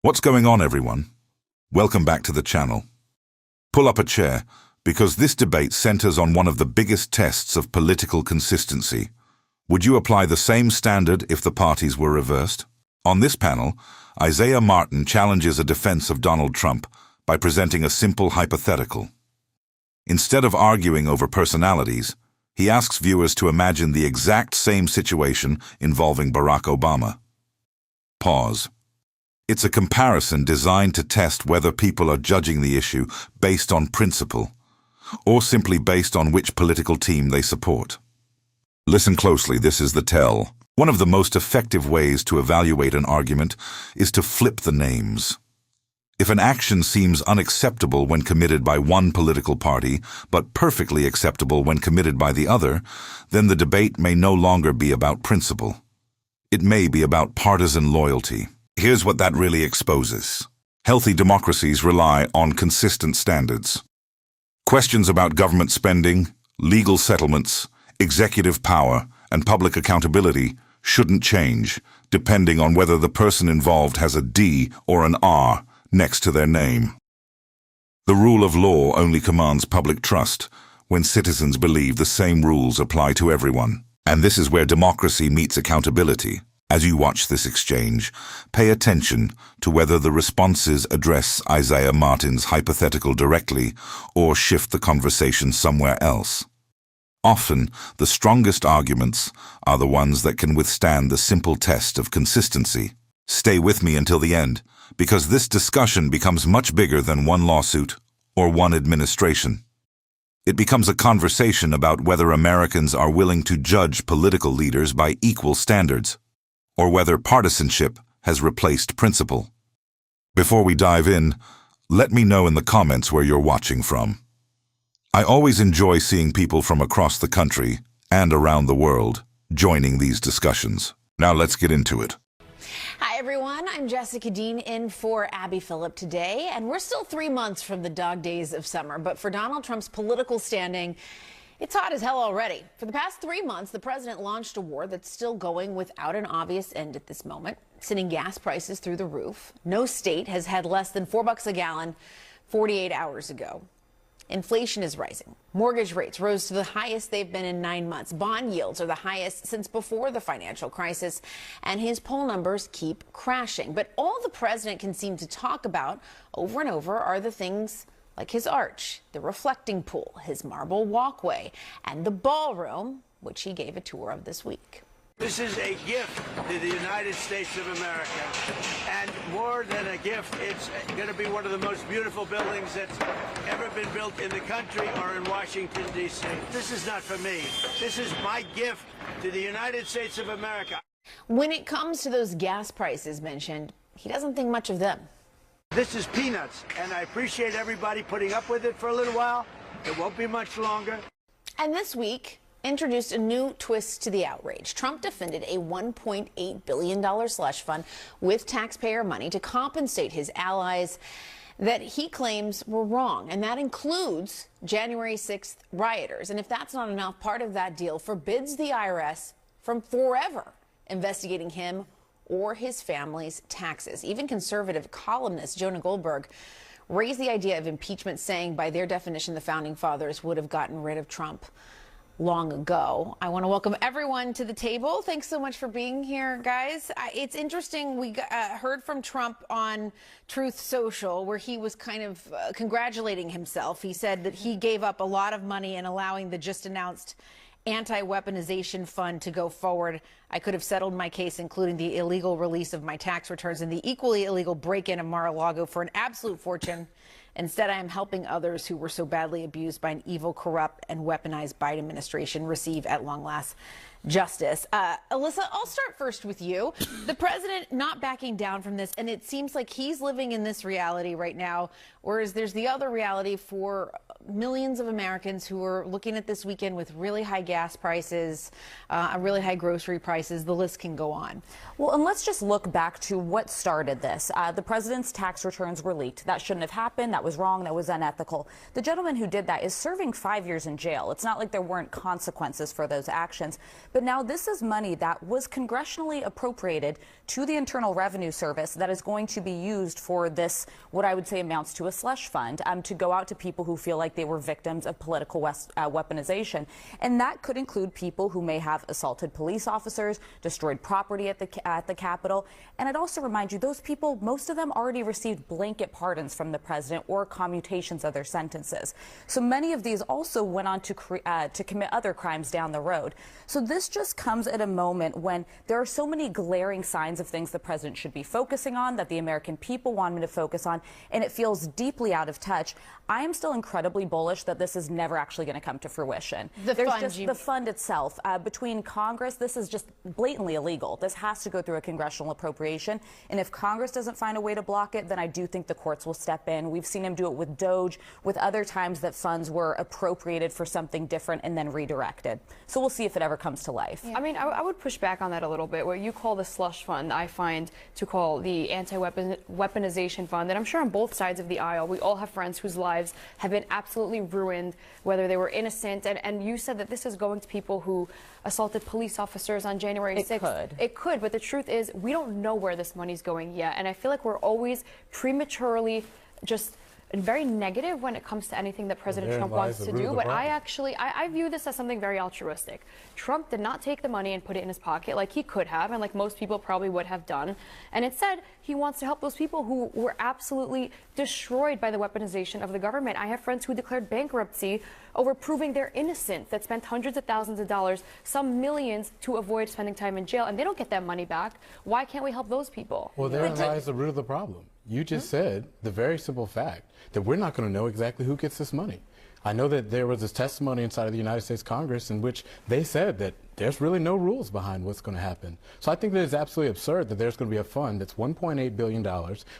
What's going on, everyone? Welcome back to the channel. Pull up a chair, because this debate centers on one of the biggest tests of political consistency. Would you apply the same standard if the parties were reversed? On this panel, Isaiah Martin challenges a defense of Donald Trump by presenting a simple hypothetical. Instead of arguing over personalities, he asks viewers to imagine the exact same situation involving Barack Obama. Pause. It's a comparison designed to test whether people are judging the issue based on principle, or simply based on which political team they support. Listen closely, this is the tell. One of the most effective ways to evaluate an argument is to flip the names. If an action seems unacceptable when committed by one political party, but perfectly acceptable when committed by the other, then the debate may no longer be about principle. It may be about partisan loyalty. Here's what that really exposes. Healthy democracies rely on consistent standards. Questions about government spending, legal settlements, executive power, and public accountability shouldn't change, depending on whether the person involved has a D or an R next to their name. The rule of law only commands public trust when citizens believe the same rules apply to everyone. And this is where democracy meets accountability. As you watch this exchange, pay attention to whether the responses address Isaiah Martin's hypothetical directly or shift the conversation somewhere else. Often, the strongest arguments are the ones that can withstand the simple test of consistency. Stay with me until the end, because this discussion becomes much bigger than one lawsuit or one administration. It becomes a conversation about whether Americans are willing to judge political leaders by equal standards, or whether partisanship has replaced principle. Before we dive in, let me know in the comments where you're watching from. I always enjoy seeing people from across the country and around the world joining these discussions. Now let's get into it. Hi everyone, I'm Jessica Dean in for Abby Phillip today, and we're still 3 months from the dog days of summer, but for Donald Trump's political standing, it's hot as hell already. For the past 3 months, the president launched a war that's still going without an obvious end at this moment, sending gas prices through the roof. No state has had less than $4 a gallon 48 hours ago. Inflation is rising. Mortgage rates rose to the highest they've been in 9 months. Bond yields are the highest since before the financial crisis, and his poll numbers keep crashing. But all the president can seem to talk about over and over are the things like his arch, the reflecting pool, his marble walkway, and the ballroom, which he gave a tour of this week. This is a gift to the United States of America, and more than a gift, it's going to be one of the most beautiful buildings that's ever been built in the country or in Washington, D.C. This is not for me. This is my gift to the United States of America. When it comes to those gas prices mentioned, he doesn't think much of them. This is peanuts, and I appreciate everybody putting up with it for a little while. It won't be much longer. And this week introduced a new twist to the outrage. Trump defended a $1.8 billion slush fund with taxpayer money to compensate his allies that he claims were wrong. And that includes January 6th rioters. And if that's not enough, part of that deal forbids the IRS from forever investigating him or his family's taxes. Even conservative columnist Jonah Goldberg raised the idea of impeachment, saying by their definition the founding fathers would have gotten rid of Trump long ago. I want to welcome everyone to the table. Thanks so much for being here, guys. It's interesting. We heard from Trump on Truth Social, where he was kind of congratulating himself. He said that he gave up a lot of money in allowing the just announced anti-weaponization fund to go forward. I could have settled my case, including the illegal release of my tax returns and the equally illegal break-in of Mar-a-Lago, for an absolute fortune. Instead, I am helping others who were so badly abused by an evil, corrupt, and weaponized Biden administration receive, at long last, justice. Alyssa, I'll start first with you. The president not backing down from this, and it seems like he's living in this reality right now, whereas there's the other reality for millions of Americans who are looking at this weekend with really high gas prices, really high grocery prices. The list can go on. Well, and let's just look back to what started this. The president's tax returns were leaked. That shouldn't have happened. that was wrong, that was unethical. The gentleman who did that is serving 5 years in jail. It's not like there weren't consequences for those actions. But now this is money that was congressionally appropriated to the Internal Revenue Service that is going to be used for this, what I would say amounts to a slush fund, to go out to people who feel like they were victims of political weaponization. And that could include people who may have assaulted police officers, destroyed property at the Capitol. And I'd also remind you, those people, most of them already received blanket pardons from the president or commutations of their sentences. So many of these also went on to commit other crimes down the road. So this just comes at a moment when there are so many glaring signs of things the president should be focusing on, that the American people want him to focus on, and it feels deeply out of touch. I am still incredibly bullish that this is never actually going to come to fruition. The fund itself, between Congress, this is just blatantly illegal. This has to go through a congressional appropriation, and if Congress doesn't find a way to block it, then I do think the courts will step in. We've seen him do it with Doge, with other times that funds were appropriated for something different and then redirected. So we'll see if it ever comes to life. Yeah. I mean, I would push back on that a little bit. What you call the slush fund, I find to call the anti-weaponization fund. And I'm sure on both sides of the aisle, we all have friends whose lives have been absolutely ruined, whether they were innocent. And you said that this is going to people who assaulted police officers on January 6th. It could, but the truth is we don't know where this money's going yet. And I feel like we're always prematurely just very negative when it comes to anything that President Trump wants to do. But I view this as something very altruistic. Trump did not take the money and put it in his pocket like he could have, and like most people probably would have done. And instead, he wants to help those people who were absolutely destroyed by the weaponization of the government. I have friends who declared bankruptcy over proving they're innocent, that spent hundreds of thousands of dollars, some millions, to avoid spending time in jail, and they don't get that money back. Why can't we help those people? Well, therein lies the root of the problem. You just said the very simple fact that we're not going to know exactly who gets this money. I know that there was this testimony inside of the United States Congress in which they said that there's really no rules behind what's going to happen. So I think that it's absolutely absurd that there's going to be a fund that's $1.8 billion.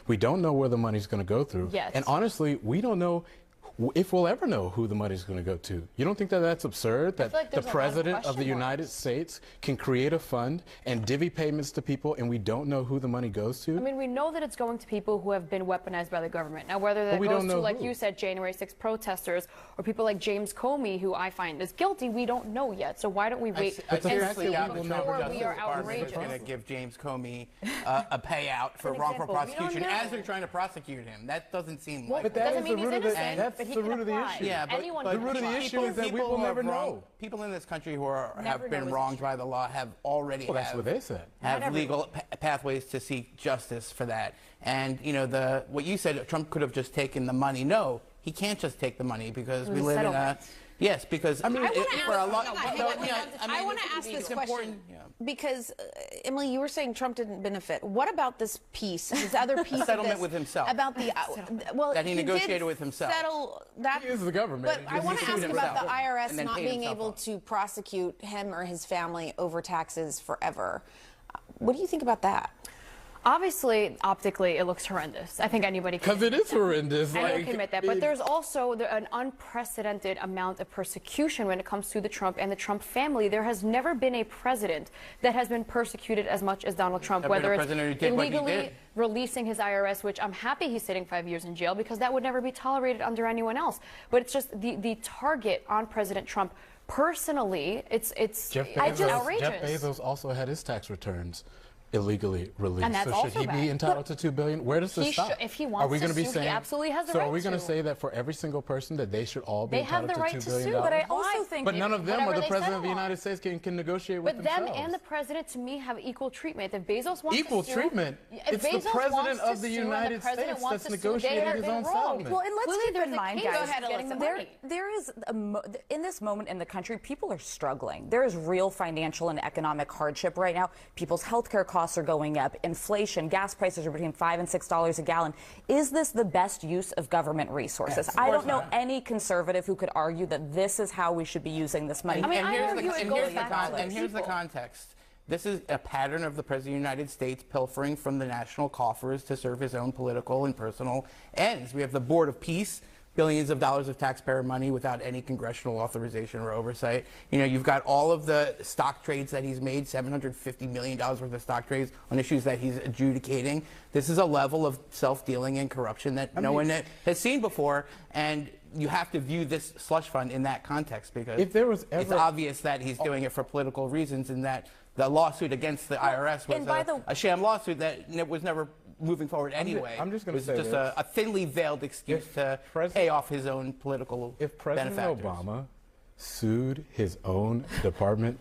We don't know where the money's going to go through. Yes. And honestly, we don't know if we'll ever know who the money's going to go to. You don't think that that's absurd, that like the President of the United States can create a fund and divvy payments to people and we don't know who the money goes to? I mean, we know that it's going to people who have been weaponized by the government. Now, whether that goes to, like you said, January 6th protesters or people like James Comey, who I find is guilty, we don't know yet. So why don't we wait and see before we are outrageous? Going to give James Comey a payout for wrongful prosecution as they're trying to prosecute him. That doesn't seem like... But that doesn't mean he's innocent. The root of the issue. Yeah, but the root of the issue is that we will never know. People in this country who have been wronged by the law have already that's what they said. Have legal pathways to seek justice for that. And you know, what you said, Trump could have just taken the money. No, he can't just take the money because we live in a... Yes, because I mean, I want to ask this question because Emily, you were saying Trump didn't benefit. What about this piece? This other piece settlement with himself about the that he negotiated with himself. Settle that. He is the government. But I want to ask about the IRS not being able to prosecute him or his family over taxes forever. What do you think about that? Obviously, optically, it looks horrendous. I think anybody can admit that. Because it is horrendous. Anyone can admit that. But there's also an unprecedented amount of persecution when it comes to the Trump and the Trump family. There has never been a president that has been persecuted as much as Donald Trump, whether it's illegally releasing his IRS, which I'm happy he's sitting 5 years in jail because that would never be tolerated under anyone else. But it's just the target on President Trump. Personally, it's outrageous. Jeff Bezos also had his tax returns illegally released. And that's so should he be entitled to $2 billion? Where does this stop? If he wants to sue, he absolutely has the right to. So are we going to say that for every single person that they should all be entitled to $2 billion? They have the right to sue, but I also think... But none of them or the President of the United States can negotiate with themselves. But them and the President, to me, have equal treatment. If Bezos wants equal to sue... Equal treatment? It's the President of the United States that's negotiating his own settlement. Well, and let's keep in mind, guys, there is, in this moment in the country, people are struggling. There is real financial and economic hardship right now. People's healthcare costs are going up. Inflation, gas prices are between $5 and $6 a gallon. Is this the best use of government resources? Yes, I don't know any conservative who could argue that this is how we should be using this money. And here's the context. This is a pattern of the President of the United States pilfering from the national coffers to serve his own political and personal ends. We have the Board of Peace, billions of dollars of taxpayer money without any congressional authorization or oversight. You know, you've got all of the stock trades that he's made, $750 million worth of stock trades on issues that he's adjudicating. This is a level of self-dealing and corruption that no one has seen before, and you have to view this slush fund in that context, because if there was ever, it's obvious that he's doing it for political reasons, and that the lawsuit against the IRS was a sham lawsuit that was never moving forward anyway. I'm just going to say it was just a thinly veiled excuse to pay off his own political If President benefactors. Obama sued his own department,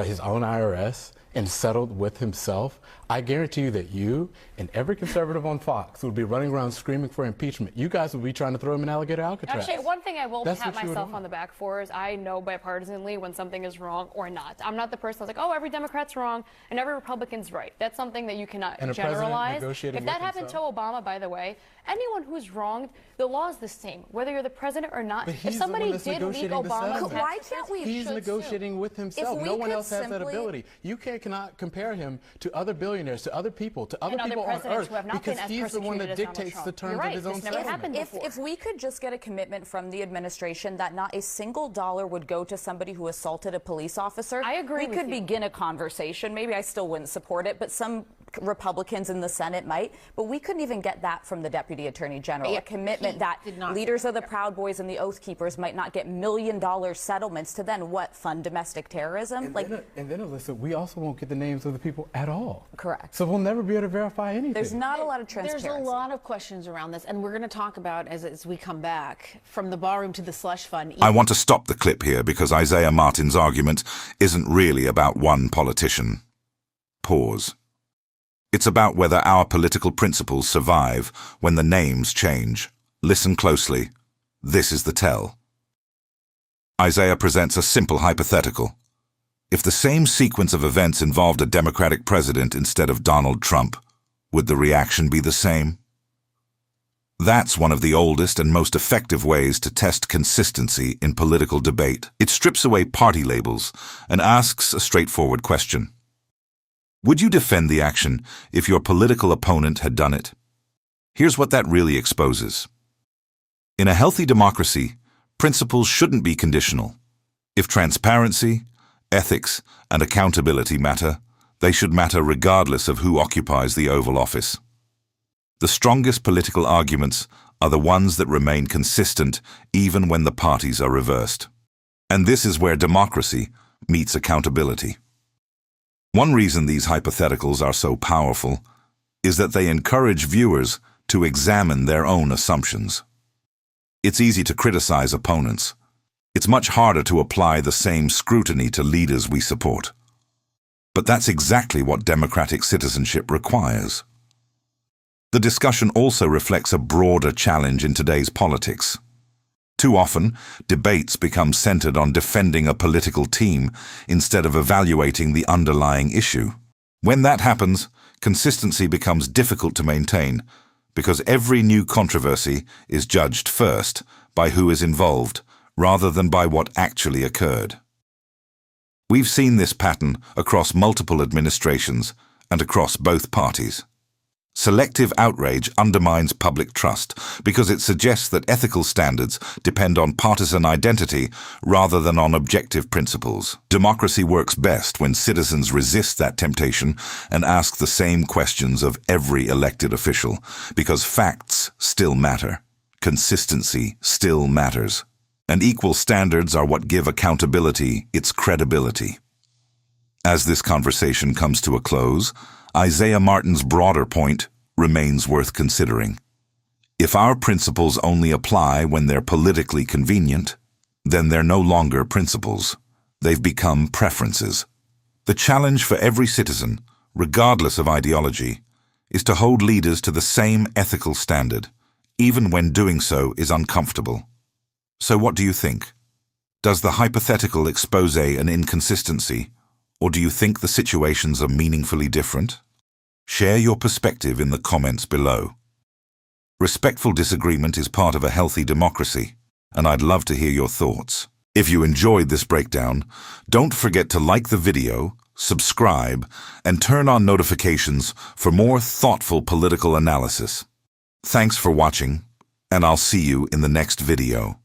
his own IRS, and settled with himself, I guarantee you that you and every conservative on Fox would be running around screaming for impeachment. You guys would be trying to throw him in alligator Alcatraz. Actually, one thing I will That's pat what you would myself want. on the back for is I know bipartisanly when something is wrong or not. I'm not the person that's like, oh, every Democrat's wrong and every Republican's right. That's something that you cannot And a president generalize. negotiating If that with happened to himself? Obama, by the way, anyone who's wronged, the law is the same, whether you're the president or not. But If he's the somebody one that's did leak negotiating the Obama's settlement. tax Why can't we- records, he He's should negotiating with himself. we No one could else has that simply- ability. You cannot compare him to other billionaires, to other people, to other And other people on presidents earth, who have not because been as he's the one that persecuted as Donald dictates Trump. the terms You're right, of his own this never settlement. happened before. If we could just get a commitment from the administration that not a single dollar would go to somebody who assaulted a police officer, I agree we with could you. begin a conversation. Maybe I still wouldn't support it, but some Republicans in the Senate might. But we couldn't even get that from the Deputy Attorney General, Yeah, a commitment he that did not leaders get of the that. Proud Boys and the Oath Keepers might not get million-dollar settlements to then what, fund domestic terrorism? And then, Alyssa, we also won't get the names of the people at all. Correct. So we'll never be able to verify anything. There's not a lot of There's transparency. a lot of questions around this, and we're going to talk about as we come back from the ballroom to the slush fund. I want to stop the clip here because Isaiah Martin's argument isn't really about one politician. Pause. It's about whether our political principles survive when the names change. Listen closely. This is the tell. Isaiah presents a simple hypothetical. If the same sequence of events involved a Democratic president instead of Donald Trump, would the reaction be the same? That's one of the oldest and most effective ways to test consistency in political debate. It strips away party labels and asks a straightforward question. Would you defend the action if your political opponent had done it? Here's what that really exposes. In a healthy democracy, principles shouldn't be conditional. If transparency, ethics, and accountability matter, they should matter regardless of who occupies the Oval Office. The strongest political arguments are the ones that remain consistent even when the parties are reversed. And this is where democracy meets accountability. One reason these hypotheticals are so powerful is that they encourage viewers to examine their own assumptions. It's easy to criticize opponents. It's much harder to apply the same scrutiny to leaders we support. But that's exactly what democratic citizenship requires. The discussion also reflects a broader challenge in today's politics. Too often, debates become centered on defending a political team instead of evaluating the underlying issue. When that happens, consistency becomes difficult to maintain because every new controversy is judged first by who is involved rather than by what actually occurred. We've seen this pattern across multiple administrations and across both parties. Selective outrage undermines public trust because it suggests that ethical standards depend on partisan identity rather than on objective principles. Democracy works best when citizens resist that temptation and ask the same questions of every elected official, because facts still matter. Consistency still matters. And equal standards are what give accountability its credibility. As this conversation comes to a close, Isaiah Martin's broader point remains worth considering. If our principles only apply when they're politically convenient, then they're no longer principles. They've become preferences. The challenge for every citizen, regardless of ideology, is to hold leaders to the same ethical standard, even when doing so is uncomfortable. So what do you think? Does the hypothetical expose an inconsistency, or do you think the situations are meaningfully different? Share your perspective in the comments below. Respectful disagreement is part of a healthy democracy, and I'd love to hear your thoughts. If you enjoyed this breakdown, don't forget to like the video, subscribe, and turn on notifications for more thoughtful political analysis. Thanks for watching, and I'll see you in the next video.